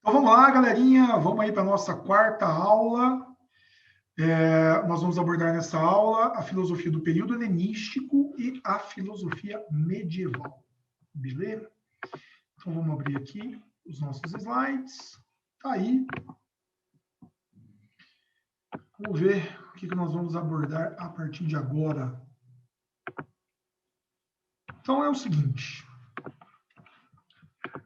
Então vamos lá, galerinha, vamos aí para a nossa quarta aula. Nós vamos abordar nessa aula a filosofia do período helenístico e a filosofia medieval. Beleza? Então vamos abrir aqui os nossos slides. Tá aí. Vamos ver o que nós vamos abordar a partir de agora. Então é o seguinte.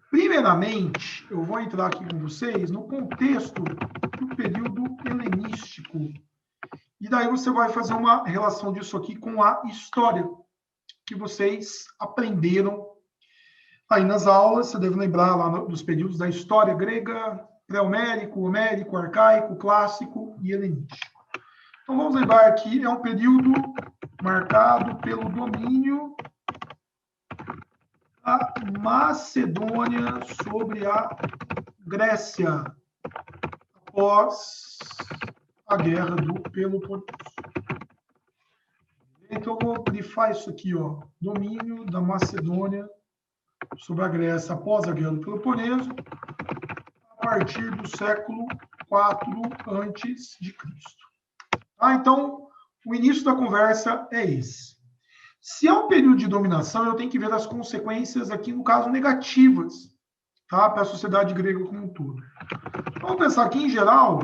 Primeiramente, eu vou entrar aqui com vocês no contexto do período helenístico. E daí você vai fazer uma relação disso aqui com a história que vocês aprenderam aí nas aulas. Você deve lembrar lá dos períodos da história grega, pré-homérico, homérico, arcaico, clássico e helenístico. Então vamos lembrar aqui, é um período marcado pelo domínio da Macedônia sobre a Grécia após a Guerra do Peloponeso. Então, eu vou grifar isso aqui, ó, domínio da Macedônia sobre a Grécia após a Guerra do Peloponeso, a partir do século IV a.C. Então, o início da conversa é esse. Se é um período de dominação, eu tenho que ver as consequências aqui, no caso, negativas, tá? Para a sociedade grega como um todo. Vamos pensar que, em geral,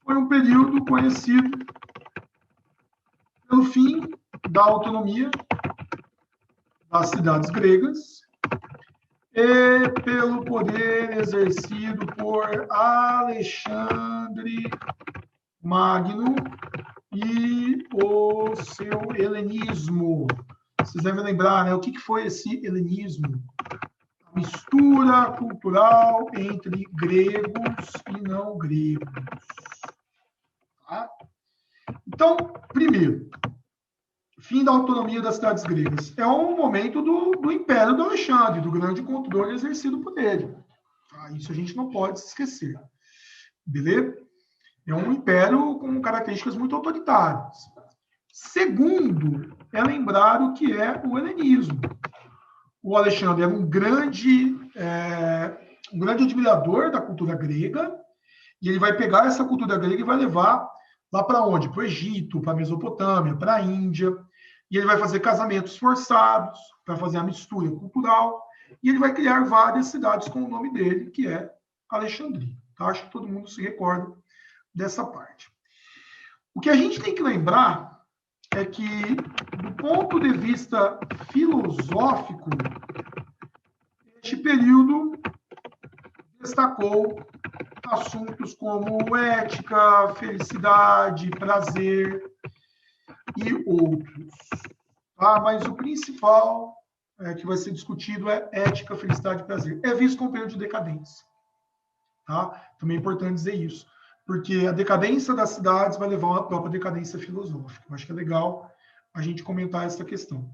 foi um período conhecido pelo fim da autonomia das cidades gregas e pelo poder exercido por Alexandre Magno e o seu helenismo. Vocês devem lembrar, né? O que foi esse helenismo? A mistura cultural entre gregos e não gregos. Tá? Então, primeiro, fim da autonomia das cidades gregas. É um momento do Império do Alexandre, do grande controle exercido por ele. Tá? Isso a gente não pode se esquecer. Beleza? É um império com características muito autoritárias. Segundo, é lembrar o que é o helenismo. O Alexandre era um grande admirador da cultura grega, e ele vai pegar essa cultura grega e vai levar lá para onde? Para o Egito, para a Mesopotâmia, para a Índia, e ele vai fazer casamentos forçados para fazer a mistura cultural, e ele vai criar várias cidades com o nome dele, que é Alexandria. Tá? Acho que todo mundo se recorda dessa parte. O que a gente tem que lembrar é que, do ponto de vista filosófico, este período destacou assuntos como ética, felicidade, prazer e outros. Tá? Mas o principal que vai ser discutido é ética, felicidade e prazer. É visto como período de decadência. Tá? Também é importante dizer isso, porque a decadência das cidades vai levar a uma própria decadência filosófica. Eu acho que é legal a gente comentar essa questão.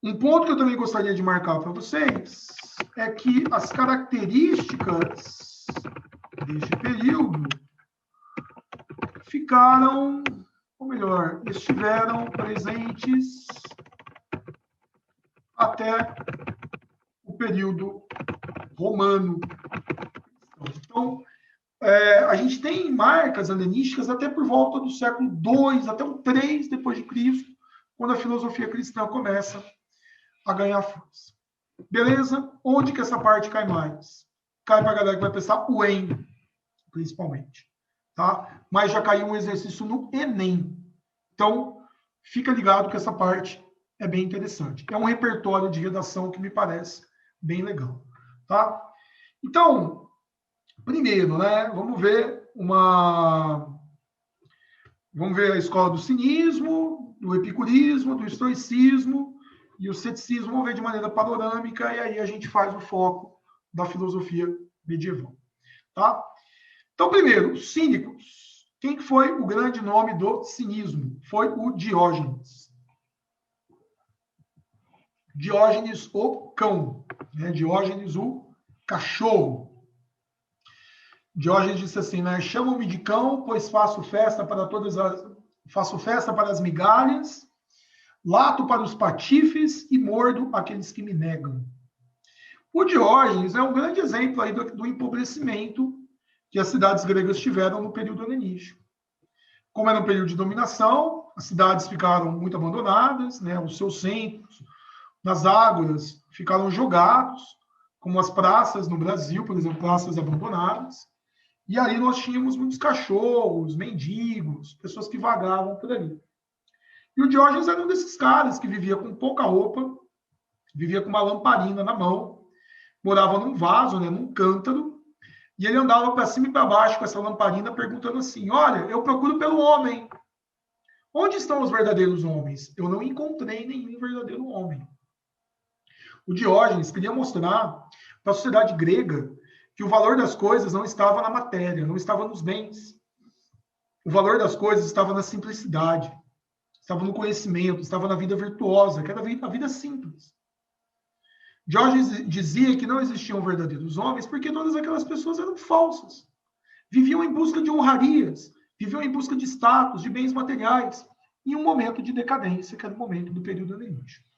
Um ponto que eu também gostaria de marcar para vocês é que as características deste período ficaram, ou melhor, estiveram presentes até o período romano. Então, a gente tem marcas helenísticas até por volta do século II, até o 3 depois de Cristo, quando a filosofia cristã começa a ganhar força. Beleza? Onde que essa parte cai mais? Cai para a galera que vai pensar o EM, principalmente. Tá? Mas já caiu um exercício no Enem. Então, fica ligado que essa parte é bem interessante. É um repertório de redação que me parece bem legal. Tá? Então, primeiro, né, vamos ver a escola do cinismo, do epicurismo, do estoicismo e o ceticismo. Vamos ver de maneira panorâmica, e aí a gente faz o foco da filosofia medieval. Tá? Então, primeiro, os cínicos. Quem foi o grande nome do cinismo? Foi o Diógenes. Diógenes o cão, né? Diógenes o cachorro. Diógenes disse assim, né? Chamam-me de cão, pois faço festa para as migalhas, lato para os patifes e mordo aqueles que me negam. O Diógenes é um grande exemplo aí do empobrecimento que as cidades gregas tiveram no período helenístico. Como era um período de dominação, as cidades ficaram muito abandonadas, né? Os seus centros, nas ágoras, ficaram jogados, como as praças no Brasil, por exemplo, praças abandonadas. E aí nós tínhamos muitos cachorros, mendigos, pessoas que vagavam por ali. E o Diógenes era um desses caras que vivia com pouca roupa, vivia com uma lamparina na mão, morava num vaso, né, num cântaro, e ele andava para cima e para baixo com essa lamparina, perguntando assim: olha, eu procuro pelo homem. Onde estão os verdadeiros homens? Eu não encontrei nenhum verdadeiro homem. O Diógenes queria mostrar para a sociedade grega que o valor das coisas não estava na matéria, não estava nos bens. O valor das coisas estava na simplicidade, estava no conhecimento, estava na vida virtuosa, que era a vida simples. Diógenes dizia que não existiam verdadeiros homens porque todas aquelas pessoas eram falsas. Viviam em busca de honrarias, viviam em busca de status, de bens materiais, em um momento de decadência, que era o momento do período helenístico.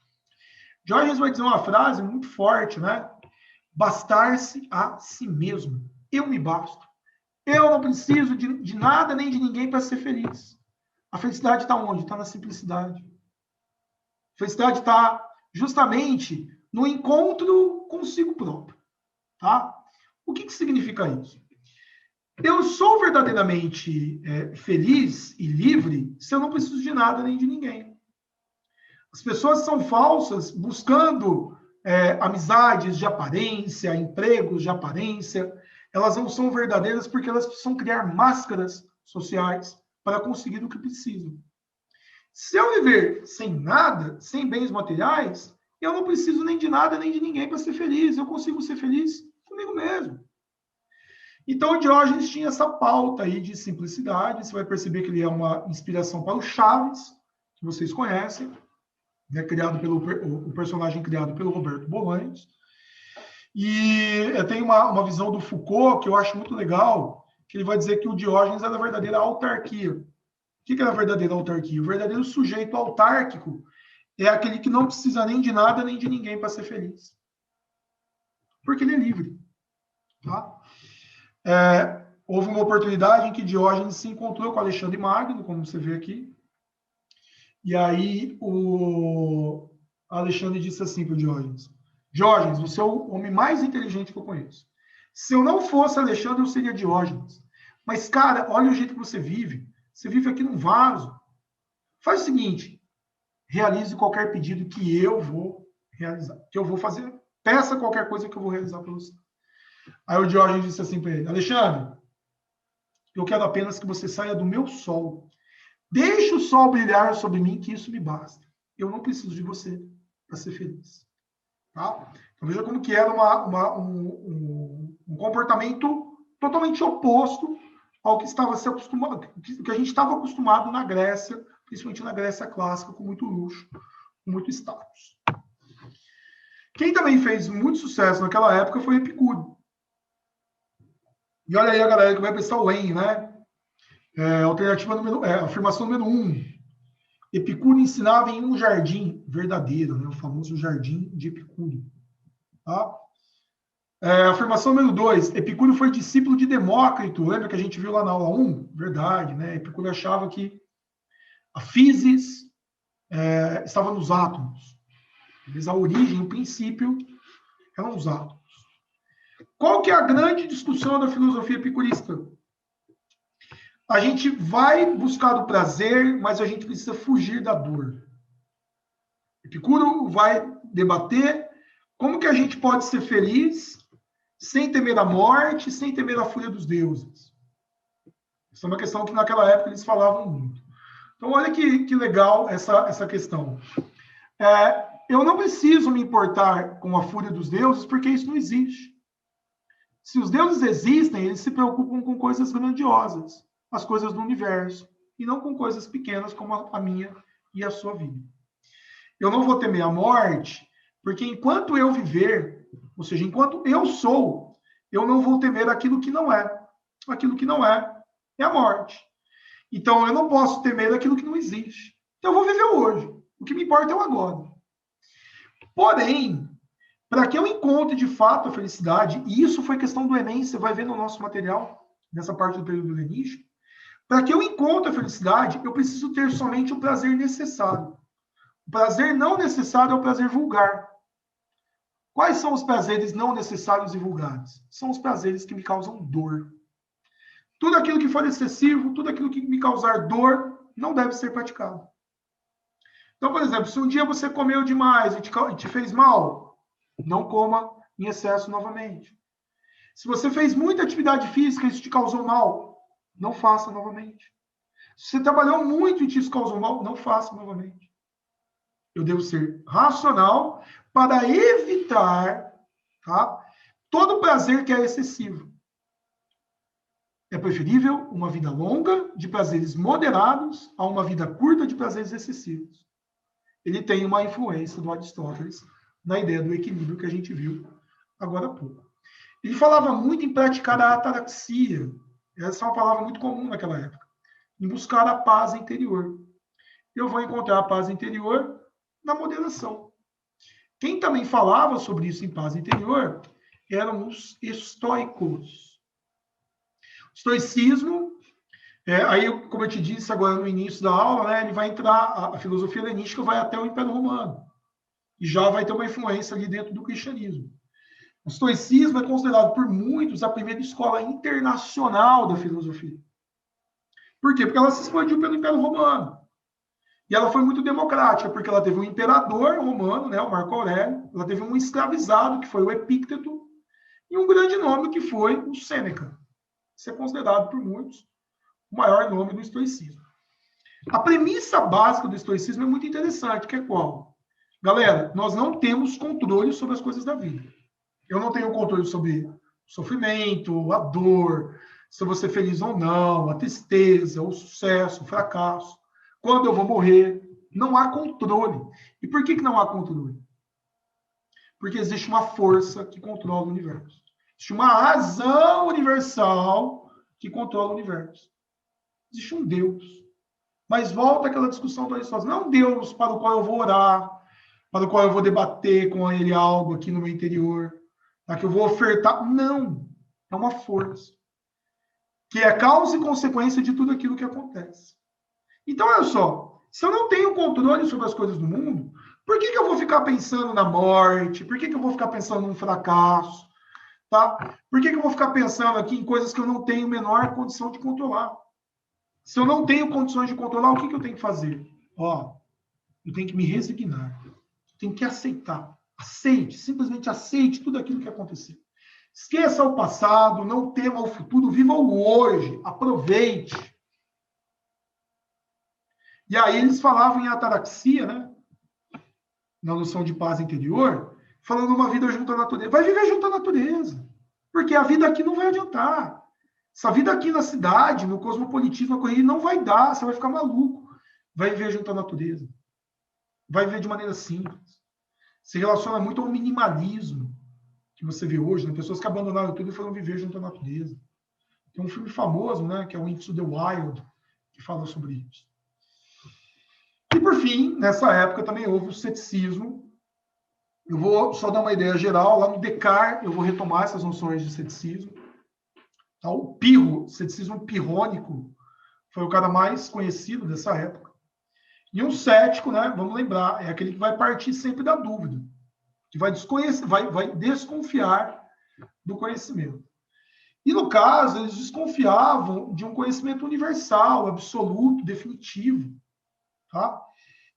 Diógenes vai dizer uma frase muito forte, né? Bastar-se a si mesmo. Eu me basto. Eu não preciso de nada nem de ninguém para ser feliz. A felicidade está onde? Está na simplicidade. A felicidade está justamente no encontro consigo próprio. Tá? O que significa isso? Eu sou verdadeiramente feliz e livre se eu não preciso de nada nem de ninguém. As pessoas são falsas buscando amizades de aparência, empregos de aparência. Elas não são verdadeiras porque elas precisam criar máscaras sociais para conseguir o que precisam. Se eu viver sem nada, sem bens materiais, eu não preciso nem de nada nem de ninguém para ser feliz. Eu consigo ser feliz comigo mesmo. Então, o Diógenes tinha essa pauta aí de simplicidade. Você vai perceber que ele é uma inspiração para o Chaves, que vocês conhecem, né, o personagem criado pelo Roberto Bolanhos. E tem uma visão do Foucault que eu acho muito legal, que ele vai dizer que o Diógenes é a verdadeira autarquia. O que é a verdadeira autarquia? O verdadeiro sujeito autárquico é aquele que não precisa nem de nada nem de ninguém para ser feliz. Porque ele é livre. Tá? Houve uma oportunidade em que Diógenes se encontrou com Alexandre Magno, como você vê aqui. E aí o Alexandre disse assim para o Diógenes: Diógenes, você é o homem mais inteligente que eu conheço. Se eu não fosse Alexandre, eu seria Diógenes. Mas, cara, olha o jeito que você vive. Você vive aqui num vaso. Faz o seguinte, realize qualquer pedido que eu vou realizar, que eu vou fazer. Peça qualquer coisa que eu vou realizar para você. Aí o Diógenes disse assim para ele: Alexandre, eu quero apenas que você saia do meu sol. Deixe o sol brilhar sobre mim, que isso me basta. Eu não preciso de você para ser feliz. Tá? Então veja como que era um comportamento totalmente oposto ao que estava se acostumado, que a gente estava acostumado na Grécia, principalmente na Grécia clássica, com muito luxo, com muito status. Quem também fez muito sucesso naquela época foi Epicuro. E olha aí a galera que vai prestar o EN, né? Afirmação número 1. Epicuro ensinava em um jardim verdadeiro, né? O famoso jardim de Epicuro. Tá? Afirmação número 2. Epicuro foi discípulo de Demócrito. Lembra que a gente viu lá na aula 1? Verdade, né? Epicuro achava que a physis estava nos átomos. Mas a origem, o princípio, eram os átomos. Qual que é a grande discussão da filosofia epicurista? A gente vai buscar o prazer, mas a gente precisa fugir da dor. Epicuro vai debater como que a gente pode ser feliz sem temer a morte, sem temer a fúria dos deuses. Isso é uma questão que naquela época eles falavam muito. Então, olha que legal essa questão. Eu não preciso me importar com a fúria dos deuses, porque isso não existe. Se os deuses existem, eles se preocupam com coisas grandiosas, as coisas do universo, e não com coisas pequenas como a minha e a sua vida. Eu não vou temer a morte, porque enquanto eu viver, ou seja, enquanto eu sou, eu não vou temer aquilo que não é. Aquilo que não é a morte. Então, eu não posso temer aquilo que não existe. Então, eu vou viver hoje. O que me importa é o agora. Porém, Para que eu encontre de fato a felicidade, e isso foi questão do Enem, você vai ver no nosso material, nessa parte do período helenístico, para que eu encontre a felicidade, eu preciso ter somente o prazer necessário. O prazer não necessário é o prazer vulgar. Quais são os prazeres não necessários e vulgares? São os prazeres que me causam dor. Tudo aquilo que for excessivo, tudo aquilo que me causar dor, não deve ser praticado. Então, por exemplo, se um dia você comeu demais e te fez mal, não coma em excesso novamente. Se você fez muita atividade física e isso te causou mal, não faça novamente. Se você trabalhou muito e te causou mal, não faça novamente. Eu devo ser racional para evitar, tá, todo prazer que é excessivo. É preferível uma vida longa de prazeres moderados a uma vida curta de prazeres excessivos. Ele tem uma influência do Aristóteles na ideia do equilíbrio que a gente viu agora há pouco. Ele falava muito em praticar a ataraxia. Essa é uma palavra muito comum naquela época. Em buscar a paz interior. Eu vou encontrar a paz interior na moderação. Quem também falava sobre isso em paz interior eram os estoicos. O estoicismo, aí, como eu te disse agora no início da aula, né, ele vai entrar, a filosofia helenística vai até o Império Romano. E já vai ter uma influência ali dentro do cristianismo. O estoicismo é considerado por muitos a primeira escola internacional da filosofia. Por quê? Porque ela se expandiu pelo Império Romano. E ela foi muito democrática, porque ela teve um imperador romano, né, o Marco Aurélio, ela teve um escravizado, que foi o Epícteto, e um grande nome, que foi o Sêneca. Isso é considerado por muitos o maior nome do estoicismo. A premissa básica do estoicismo é muito interessante, que é qual? Galera, nós não temos controle sobre as coisas da vida. Eu não tenho controle sobre o sofrimento, a dor, se eu vou ser feliz ou não, a tristeza, o sucesso, o fracasso, quando eu vou morrer. Não há controle. E por que não há controle? Porque existe uma força que controla o universo. Existe uma razão universal que controla o universo. Existe um Deus. Mas volta àquela discussão do Aristóteles. Não é um Deus para o qual eu vou orar, para o qual eu vou debater com ele algo aqui no meu interior, para que eu vou ofertar. Não. É uma força. Que é causa e consequência de tudo aquilo que acontece. Então, olha só. Se eu não tenho controle sobre as coisas do mundo, por que eu vou ficar pensando na morte? Por que eu vou ficar pensando num fracasso? Tá? Por que eu vou ficar pensando aqui em coisas que eu não tenho a menor condição de controlar? Se eu não tenho condições de controlar, o que eu tenho que fazer? Ó, eu tenho que me resignar. Eu tenho que aceitar. Aceite, simplesmente aceite tudo aquilo que aconteceu. Esqueça o passado, não tema o futuro, viva o hoje, aproveite. E aí eles falavam em ataraxia, né? Na noção de paz interior, falando uma vida junto à natureza. Vai viver junto à natureza. Porque a vida aqui não vai adiantar. Essa vida aqui na cidade, no cosmopolitismo, na corrida, não vai dar, você vai ficar maluco. Vai viver junto à natureza. Vai viver de maneira simples. Se relaciona muito ao minimalismo que você vê hoje, né? Pessoas que abandonaram tudo e foram viver junto à natureza. Tem um filme famoso, né, que é o Into the Wild, que fala sobre isso. E, por fim, nessa época também houve o ceticismo. Eu vou só dar uma ideia geral. Lá no Descartes, eu vou retomar essas noções de ceticismo. Tá? O pirro, ceticismo pirrônico, foi o cara mais conhecido dessa época. E um cético, né, vamos lembrar, é aquele que vai partir sempre da dúvida, que vai desconfiar do conhecimento. E, no caso, eles desconfiavam de um conhecimento universal, absoluto, definitivo. Tá?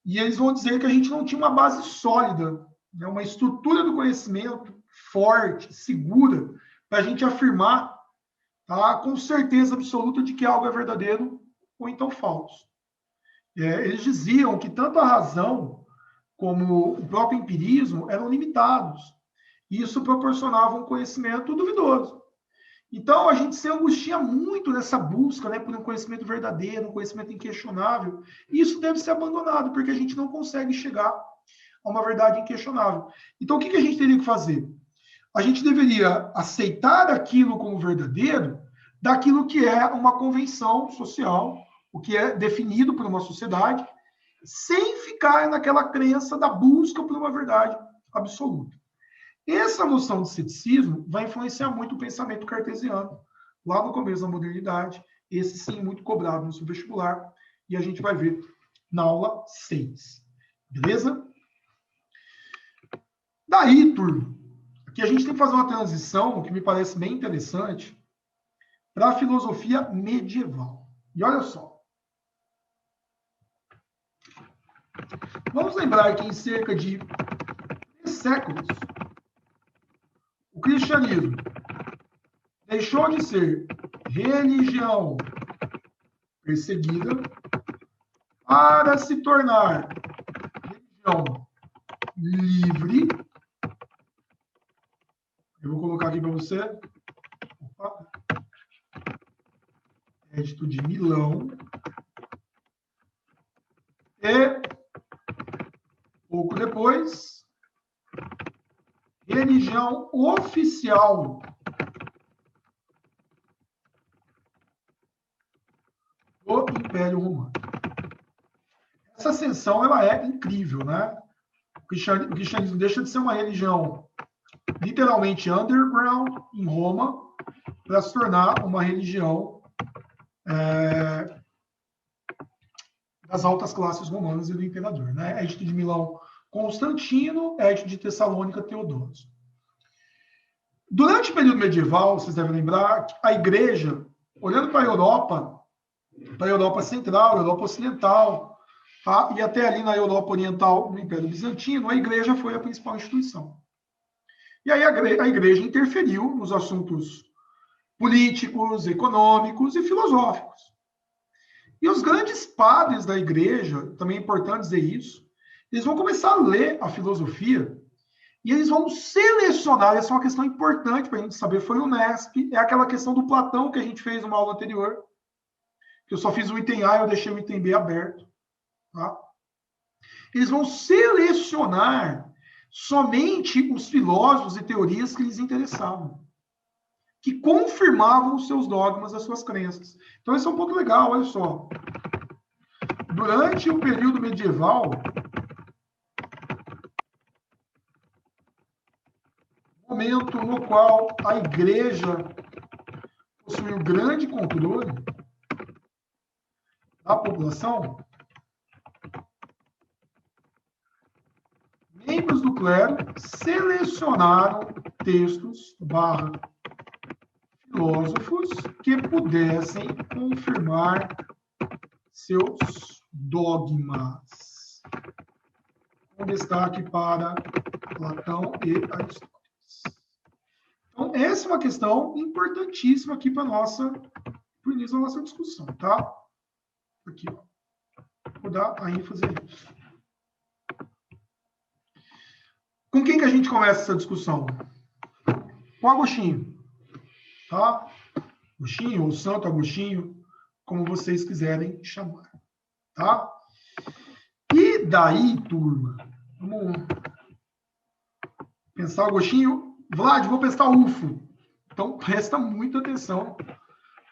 E eles vão dizer que a gente não tinha uma base sólida, né, uma estrutura do conhecimento forte, segura, para a gente afirmar, tá, com certeza absoluta de que algo é verdadeiro ou então falso. Eles diziam que tanto a razão como o próprio empirismo eram limitados. E isso proporcionava um conhecimento duvidoso. Então, a gente se angustia muito nessa busca, né, por um conhecimento verdadeiro, um conhecimento inquestionável. E isso deve ser abandonado, porque a gente não consegue chegar a uma verdade inquestionável. Então, o que a gente teria que fazer? A gente deveria aceitar aquilo como verdadeiro, daquilo que é uma convenção social, o que é definido por uma sociedade, sem ficar naquela crença da busca por uma verdade absoluta. Essa noção de ceticismo vai influenciar muito o pensamento cartesiano, lá no começo da modernidade, esse sim muito cobrado no seu vestibular, e a gente vai ver na aula 6. Beleza? Daí, turma, aqui a gente tem que fazer uma transição que me parece bem interessante para a filosofia medieval. E olha só. Vamos lembrar que em cerca de 3 séculos, o cristianismo deixou de ser religião perseguida para se tornar religião livre. Eu vou colocar aqui para você. Opa. Edito de Milão. E, pouco depois, religião oficial do Império Romano. Essa ascensão ela é incrível, né? O cristianismo deixa de ser uma religião literalmente underground em Roma para se tornar uma religião das altas classes romanas e do imperador, né? Edito de Milão, Constantino, Edito de Tessalônica, Teodósio. Durante o período medieval, vocês devem lembrar que a igreja, olhando para a Europa Central, Europa Ocidental, tá? E até ali na Europa Oriental, no Império Bizantino, a igreja foi a principal instituição. E aí a igreja interferiu nos assuntos políticos, econômicos e filosóficos. E os grandes padres da igreja, também é importante dizer isso, eles vão começar a ler a filosofia e eles vão selecionar, essa é uma questão importante para a gente saber, foi o Nesp, é aquela questão do Platão que a gente fez numa aula anterior, que eu só fiz o item A e eu deixei o item B aberto. Tá? Eles vão selecionar somente os filósofos e teorias que lhes interessavam, que confirmavam os seus dogmas, as suas crenças. Então, esse é um ponto legal, olha só. Durante o período medieval, momento no qual a igreja possuiu grande controle da população, membros do clero selecionaram textos filósofos que pudessem confirmar seus dogmas, com destaque para Platão e Aristóteles. Então, essa é uma questão importantíssima aqui para o início da nossa discussão, tá? Aqui, ó. Vou dar a ênfase nisso. Com quem que a gente começa essa discussão? Com Agostinho, tá? Agostinho ou Santo Agostinho, como vocês quiserem chamar, tá? E daí, turma, vamos pensar Agostinho. Vlad, vou pensar UFO. Então, presta muita atenção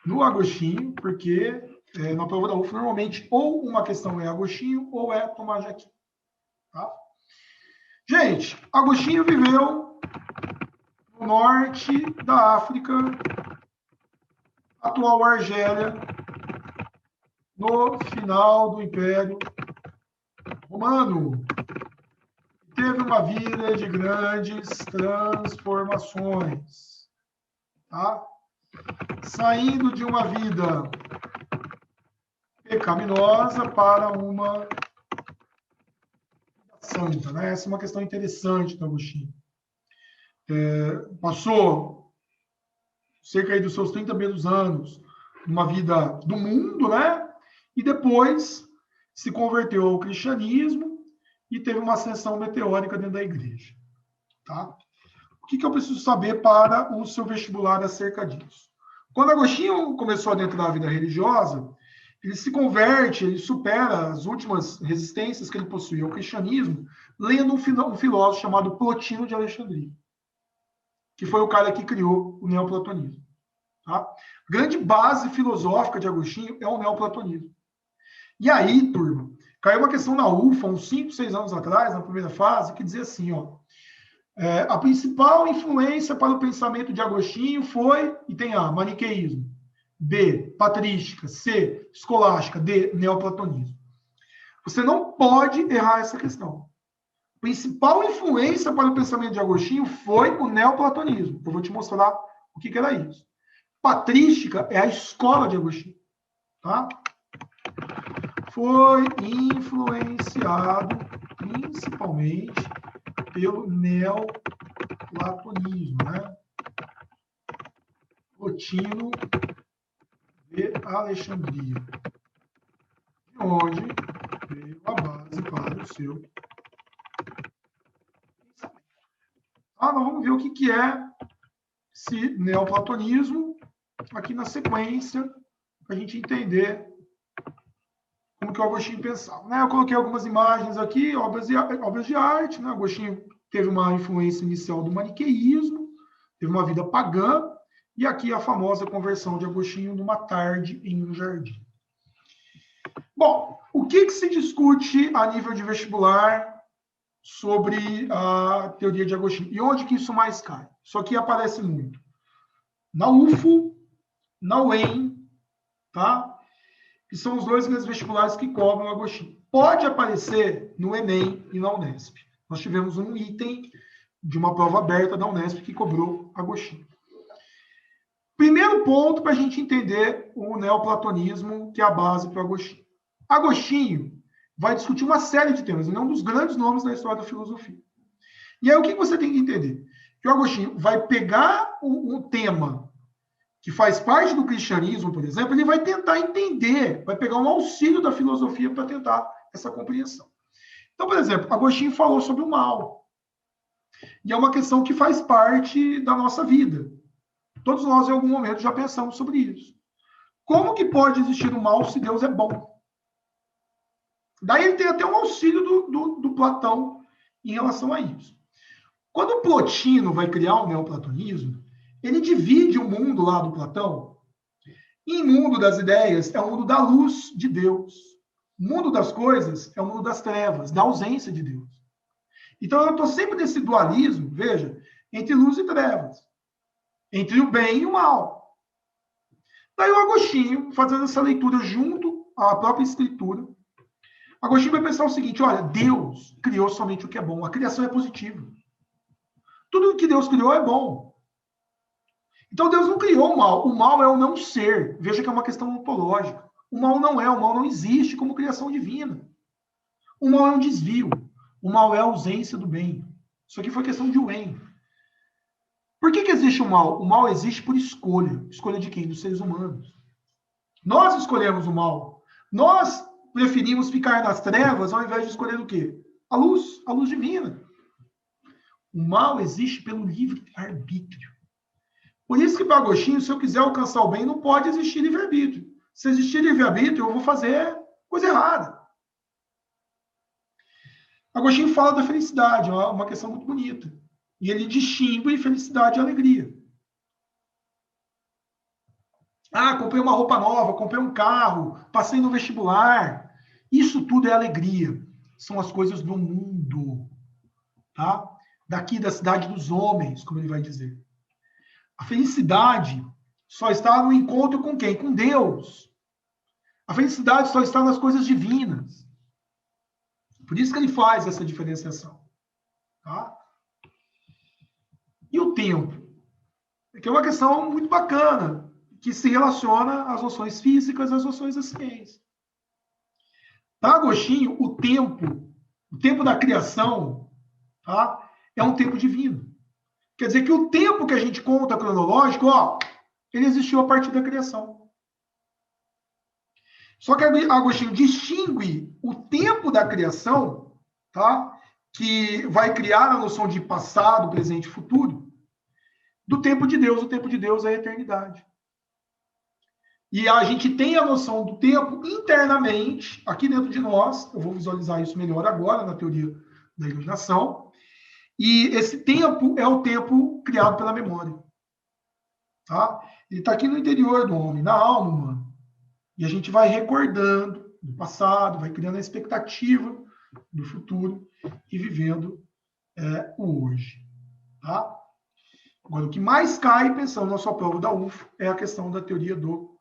no Agostinho, porque na prova da UFO, normalmente, ou uma questão é Agostinho ou é Tomás de Aquino. Tá? Gente, Agostinho viveu no norte da África, atual Argélia, no final do Império Romano. Teve uma vida de grandes transformações, tá? Saindo de uma vida pecaminosa para uma santa, né? Essa é uma questão interessante do Agostinho. Passou cerca aí dos seus 30 primeiros anos numa vida do mundo, né? E depois se converteu ao cristianismo e teve uma ascensão meteórica dentro da igreja. Tá? O que eu preciso saber para o seu vestibular acerca disso? Quando Agostinho começou a adentrar a vida religiosa, ele se converte, ele supera as últimas resistências que ele possuía ao cristianismo, lendo um filósofo chamado Plotino de Alexandria, que foi o cara que criou o neoplatonismo. Tá? A grande base filosófica de Agostinho é o neoplatonismo. E aí, turma, caiu uma questão na UFA, uns 5, 6 anos atrás, na primeira fase, que dizia assim, ó, A principal influência para o pensamento de Agostinho foi, e tem A, maniqueísmo, B, patrística, C, escolástica, D, neoplatonismo. Você não pode errar essa questão. A principal influência para o pensamento de Agostinho foi o neoplatonismo. Eu vou te mostrar o que era isso. Patrística é a escola de Agostinho. Tá? Foi influenciado principalmente pelo neoplatonismo, né? Plotino de Alexandria, de onde veio a base para o seu pensamento. Nós vamos ver o que é esse neoplatonismo aqui na sequência, para a gente entender como que o Agostinho pensava. Né? Eu coloquei algumas imagens aqui, obras de arte. Né? Agostinho teve uma influência inicial do maniqueísmo, teve uma vida pagã, e aqui a famosa conversão de Agostinho numa tarde em um jardim. Bom, o que se discute a nível de vestibular sobre a teoria de Agostinho? E onde que isso mais cai? Isso aqui aparece muito. Na UFO, na UEM, tá? Que são os dois grandes vestibulares que cobram Agostinho. Pode aparecer no Enem e na Unesp. Nós tivemos um item de uma prova aberta da Unesp que cobrou Agostinho. Primeiro ponto para a gente entender o neoplatonismo, que é a base para Agostinho. Agostinho vai discutir uma série de temas, ele é um dos grandes nomes da história da filosofia. E aí o que você tem que entender? Que o Agostinho vai pegar um tema que faz parte do cristianismo, por exemplo, ele vai tentar entender, vai pegar um auxílio da filosofia para tentar essa compreensão. Então, por exemplo, Agostinho falou sobre o mal. E é uma questão que faz parte da nossa vida. Todos nós, em algum momento, já pensamos sobre isso. Como que pode existir o mal se Deus é bom? Daí ele tem até um auxílio do Platão em relação a isso. Quando o Plotino vai criar o neoplatonismo, ele divide o mundo lá do Platão em mundo das ideias, é o mundo da luz de Deus. O mundo das coisas é o mundo das trevas, da ausência de Deus. Então eu estou sempre nesse dualismo, veja, entre luz e trevas, entre o bem e o mal. Daí o Agostinho, fazendo essa leitura junto à própria escritura, Agostinho vai pensar o seguinte, olha, Deus criou somente o que é bom, a criação é positiva. Tudo que Deus criou é bom. Então Deus não criou o mal é o não ser. Veja que é uma questão ontológica. O mal não existe como criação divina. O mal é um desvio, o mal é a ausência do bem. Isso aqui foi questão de Wayne. Por que existe o mal? O mal existe por escolha. Escolha de quem? Dos seres humanos. Nós escolhemos o mal. Nós preferimos ficar nas trevas ao invés de escolher o quê? A luz divina. O mal existe pelo livre-arbítrio. Por isso que para Agostinho, se eu quiser alcançar o bem, não pode existir livre-arbítrio. Se existir livre-arbítrio, eu vou fazer coisa errada. Agostinho fala da felicidade, é uma questão muito bonita. E ele distingue felicidade e alegria. Ah, comprei uma roupa nova, comprei um carro, passei no vestibular. Isso tudo é alegria. São as coisas do mundo. Tá? Daqui da cidade dos homens, como ele vai dizer. A felicidade só está no encontro com quem? Com Deus. A felicidade só está nas coisas divinas. Por isso que ele faz essa diferenciação. Tá? E o tempo? Que é uma questão muito bacana, que se relaciona às noções físicas, às noções da ciência. Para Agostinho, o tempo da criação, tá? É um tempo divino. Quer dizer que o tempo que a gente conta cronológico, ele existiu a partir da criação. Só que Agostinho distingue o tempo da criação, tá? Que vai criar a noção de passado, presente e futuro, do tempo de Deus. O tempo de Deus é a eternidade. E a gente tem a noção do tempo internamente, aqui dentro de nós. Eu vou visualizar isso melhor agora, na teoria da iluminação. E esse tempo é o tempo criado pela memória. Tá? Ele está aqui no interior do homem, na alma humana. E a gente vai recordando do passado, vai criando a expectativa do futuro e vivendo o hoje. Tá? Agora, o que mais cai, pensando na sua prova da UFO, é a questão da teoria do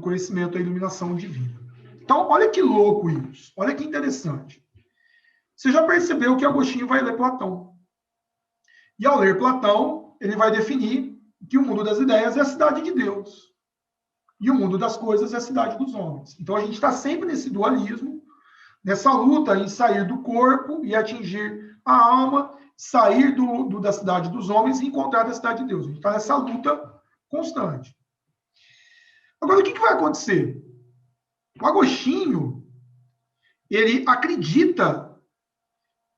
conhecimento, da iluminação divina. Então, olha que louco isso. Olha que interessante. Você já percebeu que Agostinho vai ler Platão. E ao ler Platão, ele vai definir que o mundo das ideias é a cidade de Deus. E o mundo das coisas é a cidade dos homens. Então, a gente está sempre nesse dualismo, nessa luta em sair do corpo e atingir a alma, sair da cidade dos homens e encontrar a cidade de Deus. A gente está nessa luta constante. Agora, o que vai acontecer? O Agostinho, ele acredita,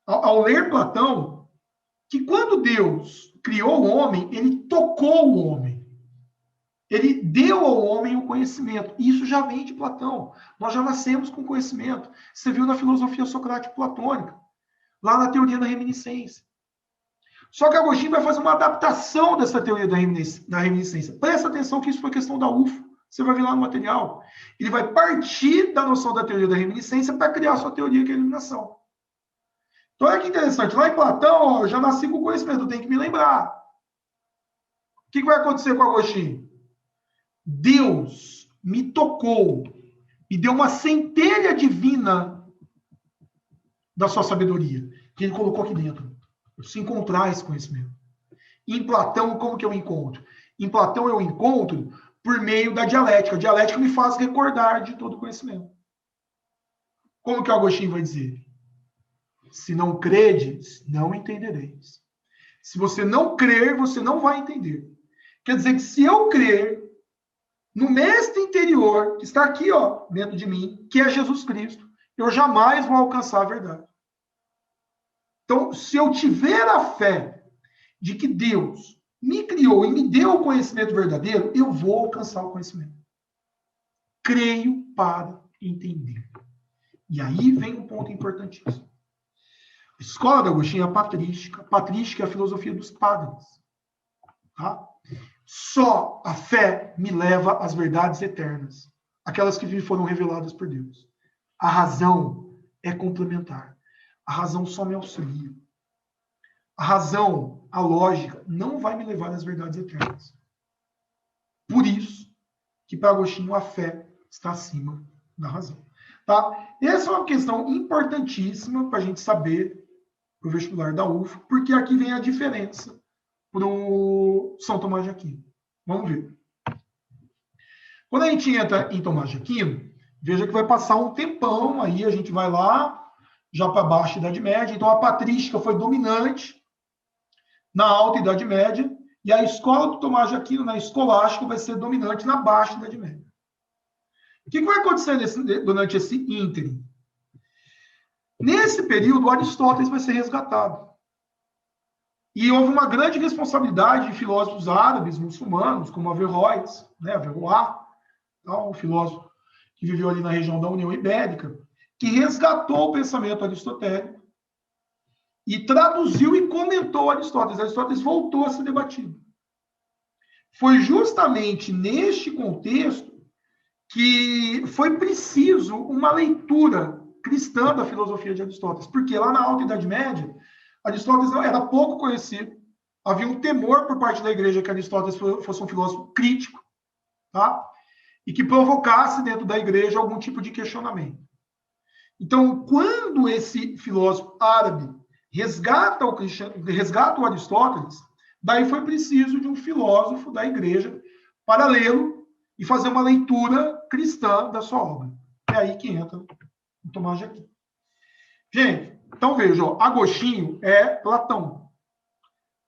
ao ler Platão, que quando Deus criou o homem, ele tocou o homem. Ele deu ao homem o conhecimento. Isso já vem de Platão. Nós já nascemos com conhecimento. Você viu na filosofia socrático-platônica, lá na teoria da reminiscência. Só que Agostinho vai fazer uma adaptação dessa teoria da reminiscência. Presta atenção que isso foi questão da UFO. Você vai ver lá no material. Ele vai partir da noção da teoria da reminiscência para criar a sua teoria, que é a iluminação. Então, olha que interessante. Lá em Platão, ó, eu já nasci com conhecimento, eu tenho que me lembrar. O que vai acontecer com Agostinho? Deus me tocou e deu uma centelha divina da sua sabedoria, que ele colocou aqui dentro. Eu preciso encontrar esse conhecimento. Em Platão, como que eu encontro? Em Platão, eu encontro por meio da dialética. A dialética me faz recordar de todo o conhecimento. Como que o Agostinho vai dizer? Se não credes, não entendereis. Se você não crer, você não vai entender. Quer dizer que se eu crer no mestre interior, que está aqui, ó, dentro de mim, que é Jesus Cristo, eu jamais vou alcançar a verdade. Então, se eu tiver a fé de que Deus me criou e me deu o conhecimento verdadeiro, eu vou alcançar o conhecimento. Creio para entender. E aí vem um ponto importantíssimo. A escola de Agostinho é a patrística. Patrística é a filosofia dos padres. Tá? Só a fé me leva às verdades eternas, aquelas que me foram reveladas por Deus. A razão é complementar. A razão só me auxilia. A razão, a lógica, não vai me levar às verdades eternas. Por isso que para Agostinho a fé está acima da razão. Tá? Essa é uma questão importantíssima para a gente saber para o vestibular da UFO, porque aqui vem a diferença para o São Tomás de Aquino. Vamos ver. Quando a gente entra em Tomás de Aquino, veja que vai passar um tempão, aí a gente vai lá, já para a Baixa Idade Média. Então, a patrística foi dominante na Alta Idade Média, e a escola do Tomás de Aquino, na escolástica, vai ser dominante na Baixa Idade Média. O que vai acontecer durante esse ínterim? Nesse período, Aristóteles vai ser resgatado. E houve uma grande responsabilidade de filósofos árabes, muçulmanos, como Averroes, né, Averroes, um filósofo que viveu ali na região da União Ibérica, que resgatou o pensamento aristotélico e traduziu e comentou Aristóteles. Aristóteles voltou a ser debatido. Foi justamente neste contexto que foi preciso uma leitura cristã da filosofia de Aristóteles, porque lá na Alta Idade Média, Aristóteles era pouco conhecido, havia um temor por parte da igreja que Aristóteles fosse um filósofo crítico, tá? E que provocasse dentro da igreja algum tipo de questionamento. Então, quando esse filósofo árabe resgata o Aristóteles, daí foi preciso de um filósofo da igreja para lê-lo e fazer uma leitura cristã da sua obra. É aí que entra o Tomás de Aquino. Gente, então veja, ó, Agostinho é Platão.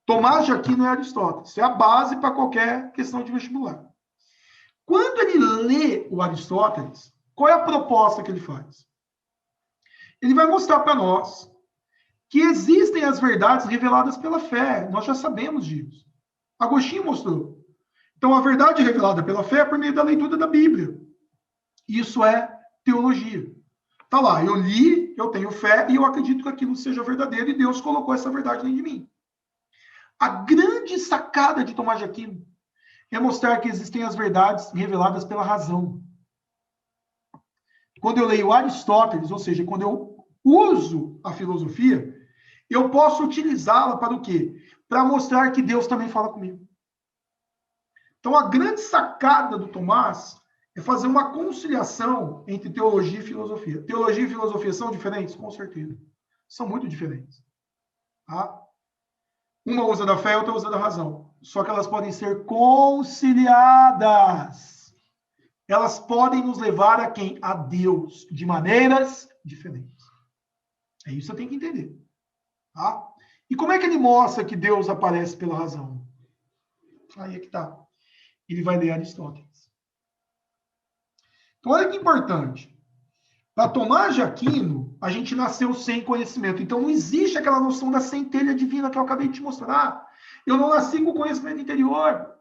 Tomás de Aquino é Aristóteles. Isso é a base para qualquer questão de vestibular. Quando ele lê o Aristóteles, qual é a proposta que ele faz? Ele vai mostrar para nós que existem as verdades reveladas pela fé. Nós já sabemos disso. Agostinho mostrou. Então, a verdade revelada pela fé é por meio da leitura da Bíblia. Isso é teologia. Tá lá, eu li, eu tenho fé e eu acredito que aquilo seja verdadeiro e Deus colocou essa verdade dentro de mim. A grande sacada de Tomás de Aquino é mostrar que existem as verdades reveladas pela razão. Quando eu leio Aristóteles, ou seja, quando eu uso a filosofia, eu posso utilizá-la para o quê? Para mostrar que Deus também fala comigo. Então, a grande sacada do Tomás é fazer uma conciliação entre teologia e filosofia. Teologia e filosofia são diferentes? Com certeza. São muito diferentes. Tá? Uma usa da fé, outra usa da razão. Só que elas podem ser conciliadas. Elas podem nos levar a quem? A Deus, de maneiras diferentes. É isso que você tem que entender. Tá? E como é que ele mostra que Deus aparece pela razão? Aí é que tá. Ele vai ler Aristóteles. Então, olha que importante. Para Tomás de Aquino, a gente nasceu sem conhecimento. Então, não existe aquela noção da centelha divina que eu acabei de te mostrar. Eu não nasci com conhecimento interior.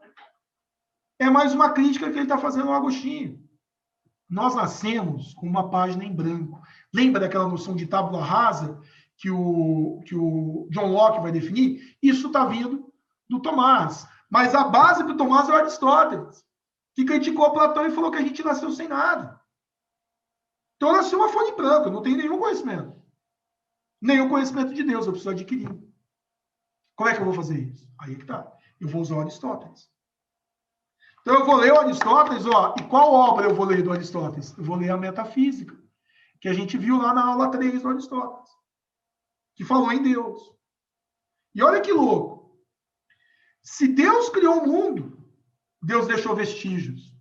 É mais uma crítica que ele está fazendo ao Agostinho. Nós nascemos com uma página em branco. Lembra daquela noção de tábula rasa que o John Locke vai definir? Isso está vindo do Tomás. Mas a base do Tomás é o Aristóteles, que criticou Platão e falou que a gente nasceu sem nada. Então, eu nasci uma folha em branco, eu não tenho nenhum conhecimento. Nenhum conhecimento de Deus, eu preciso adquirir. Como é que eu vou fazer isso? Aí é que tá. Eu vou usar o Aristóteles. Então, eu vou ler o Aristóteles, ó, e qual obra eu vou ler do Aristóteles? Eu vou ler a Metafísica, que a gente viu lá na aula 3 do Aristóteles, que falou em Deus. E olha que louco. Se Deus criou o mundo, Deus deixou vestígios.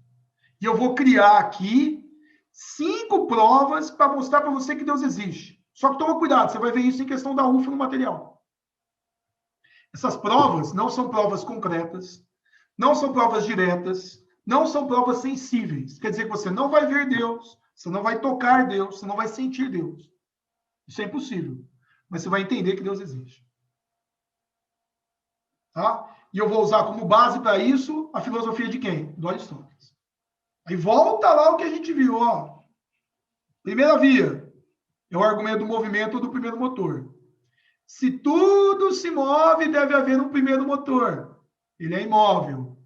E eu vou criar aqui 5 provas para mostrar para você que Deus existe. Só que toma cuidado, você vai ver isso em questão da UFO no material. Essas provas não são provas concretas, não são provas diretas, não são provas sensíveis. Quer dizer que você não vai ver Deus, você não vai tocar Deus, você não vai sentir Deus. Isso é impossível. Mas você vai entender que Deus existe. Tá? E eu vou usar como base para isso a filosofia de quem? Do Aristóteles. Aí volta lá o que a gente viu, ó. Primeira via é o argumento do movimento do primeiro motor. Se tudo se move, deve haver um primeiro motor. Ele é imóvel.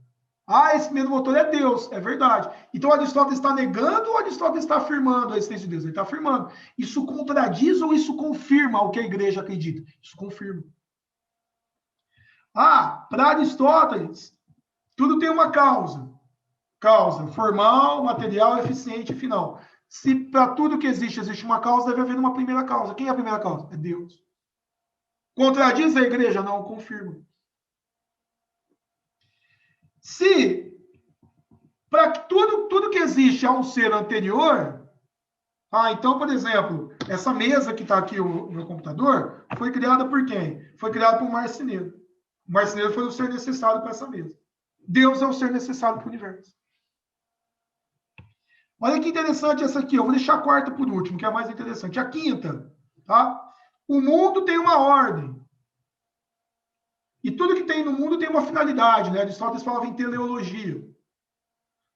Ah, esse primeiro motor é Deus. É verdade. Então, Aristóteles está negando ou Aristóteles está afirmando a existência de Deus? Ele está afirmando. Isso contradiz ou isso confirma o que a igreja acredita? Isso confirma. Ah, para Aristóteles, tudo tem uma causa. Causa formal, material, eficiente e final. Se para tudo que existe uma causa, deve haver uma primeira causa. Quem é a primeira causa? É Deus. Contradiz a igreja? Não, confirma. Se para tudo que existe há um ser anterior, então, por exemplo, essa mesa que está aqui no meu computador, foi criada por quem? Foi criada por um marceneiro. O marceneiro foi o ser necessário para essa mesa. Deus é o ser necessário para o universo. Olha que interessante essa aqui. Eu vou deixar a quarta por último, que é a mais interessante. A quinta, tá? O mundo tem uma ordem. E tudo que tem no mundo tem uma finalidade, né? Aristóteles falava em teleologia.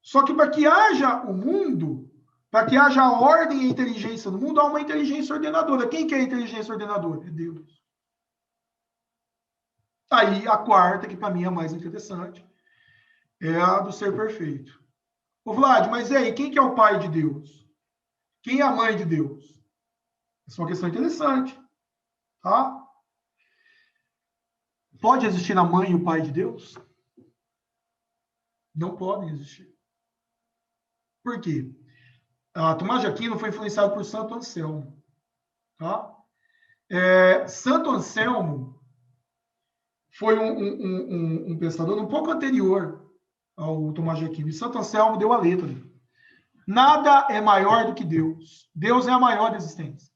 Só que para que haja o mundo, para que haja a ordem e a inteligência no mundo, há uma inteligência ordenadora. Quem que é a inteligência ordenadora? É Deus. Aí a quarta, que para mim é a mais interessante, é a do ser perfeito. Ô Vlad, mas e aí, quem que é o pai de Deus? Quem é a mãe de Deus? Essa é uma questão interessante. Tá? Pode existir a mãe e o pai de Deus? Não podem existir. Por quê? Tomás de Aquino foi influenciado por Santo Anselmo. Tá? Santo Anselmo foi um pensador um pouco anterior ao Tomás de Aquino. E Santo Anselmo deu a letra. Nada é maior do que Deus. Deus é a maior da existência.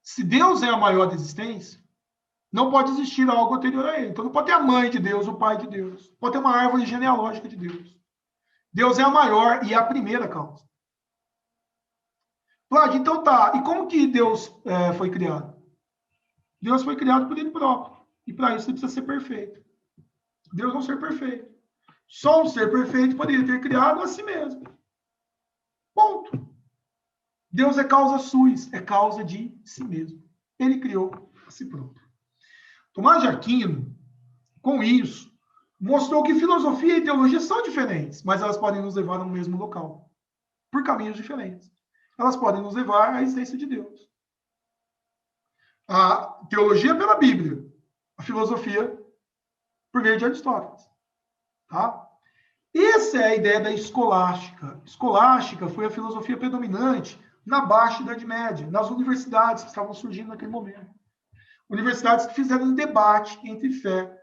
Se Deus é a maior da existência, não pode existir algo anterior a ele. Então não pode ter a mãe de Deus, o pai de Deus. Pode ter uma árvore genealógica de Deus. Deus é a maior e a primeira causa. Vlad, então tá. E como que Deus foi criado? Deus foi criado por ele próprio. E para isso ele precisa ser perfeito. Deus é um ser perfeito. Só um ser perfeito poderia ter criado a si mesmo. Ponto. Deus é causa suis, é causa de si mesmo. Ele criou a si próprio. Tomás de Aquino, com isso, mostrou que filosofia e teologia são diferentes, mas elas podem nos levar ao mesmo local, por caminhos diferentes. Elas podem nos levar à existência de Deus. A teologia pela Bíblia, a filosofia por meio de Aristóteles. Tá? Essa é a ideia da escolástica. Escolástica foi a filosofia predominante na Baixa Idade Média, nas universidades que estavam surgindo naquele momento. Universidades que fizeram um debate entre fé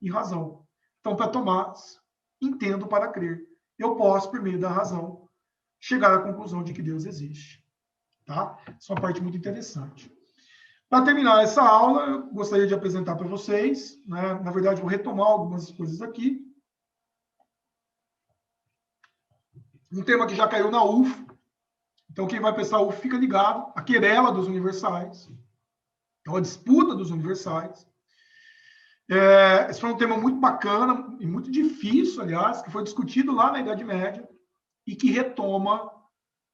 e razão. Então, para Tomás, entendo para crer. Eu posso, por meio da razão, chegar à conclusão de que Deus existe. Tá? Isso é uma parte muito interessante. Para terminar essa aula, eu gostaria de apresentar para vocês, né? Na verdade, vou retomar algumas coisas aqui. Um tema que já caiu na UF. Então, quem vai pensar UF fica ligado. A querela dos universais. Então, a disputa dos universais. Esse foi um tema muito bacana e muito difícil, aliás, que foi discutido lá na Idade Média e que retoma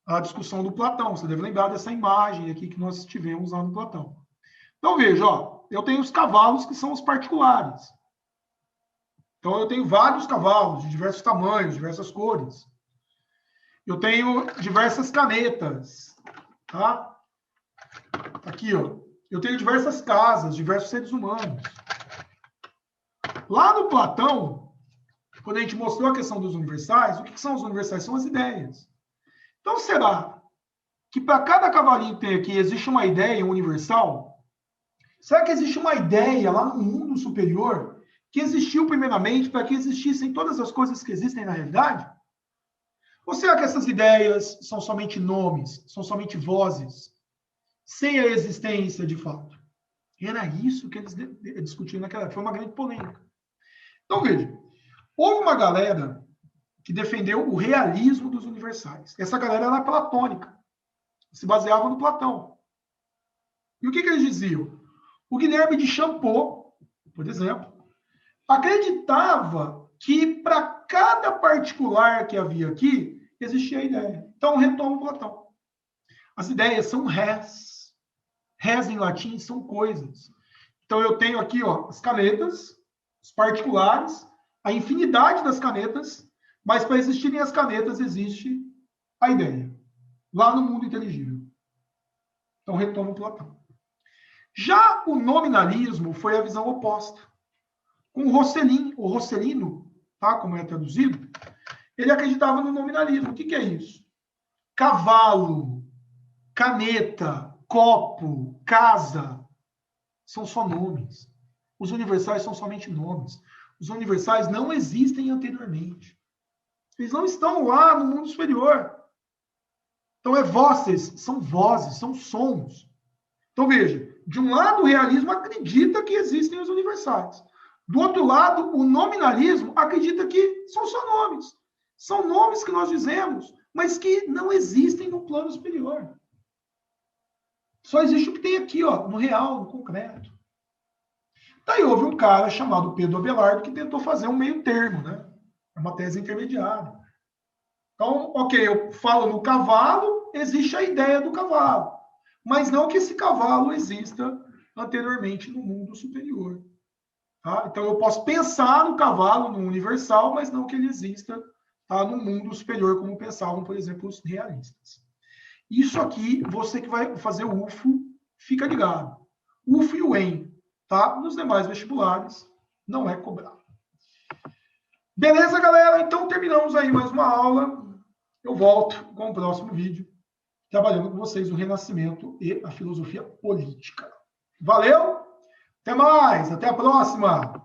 a discussão do Platão. Você deve lembrar dessa imagem aqui que nós tivemos lá no Platão. Então, veja, ó, eu tenho os cavalos que são os particulares. Então, eu tenho vários cavalos de diversos tamanhos, diversas cores. Eu tenho diversas canetas, tá? Aqui, ó. Eu tenho diversas casas, diversos seres humanos. Lá no Platão, quando a gente mostrou a questão dos universais, o que são os universais? São as ideias. Então, será que para cada cavalinho que tem aqui existe uma ideia universal? Será que existe uma ideia lá no mundo superior que existiu primeiramente para que existissem todas as coisas que existem na realidade? Ou será que essas ideias são somente nomes, são somente vozes, sem a existência de fato? Era isso que eles discutiram naquela época. Foi uma grande polêmica. Então, veja, houve uma galera que defendeu o realismo dos universais. Essa galera era platônica, se baseava no Platão. E o que eles diziam? O Guilherme de Champeau, por exemplo, acreditava que para cada particular que havia aqui, existia a ideia. Então, retoma Platão. As ideias são res. Res em latim são coisas. Então, eu tenho aqui ó, as canetas, os particulares, a infinidade das canetas, mas para existirem as canetas, existe a ideia. Lá no mundo inteligível. Então, retoma Platão. Já o nominalismo foi a visão oposta. Com o Rosselin, o Rosselino, tá, como é traduzido, ele acreditava no nominalismo. O que é isso? Cavalo, caneta, copo, casa, são só nomes. Os universais são somente nomes. Os universais não existem anteriormente. Eles não estão lá no mundo superior. Então, vozes, são sons. Então, veja, de um lado, o realismo acredita que existem os universais. Do outro lado, o nominalismo acredita que são só nomes. São nomes que nós dizemos, mas que não existem no plano superior. Só existe o que tem aqui, ó, no real, no concreto. Daí houve um cara chamado Pedro Abelardo que tentou fazer um meio termo, né? Uma tese intermediária. Então, ok, eu falo no cavalo, existe a ideia do cavalo. Mas não que esse cavalo exista anteriormente no mundo superior. Tá? Então, eu posso pensar no cavalo, no universal, mas não que ele exista tá, no mundo superior, como pensavam, por exemplo, os realistas. Isso aqui, você que vai fazer o UFO, fica ligado. UFO e o EM, tá? Nos demais vestibulares, não é cobrado. Beleza, galera? Então, terminamos aí mais uma aula. Eu volto com o próximo vídeo, trabalhando com vocês o Renascimento e a filosofia política. Valeu? Até mais! Até a próxima!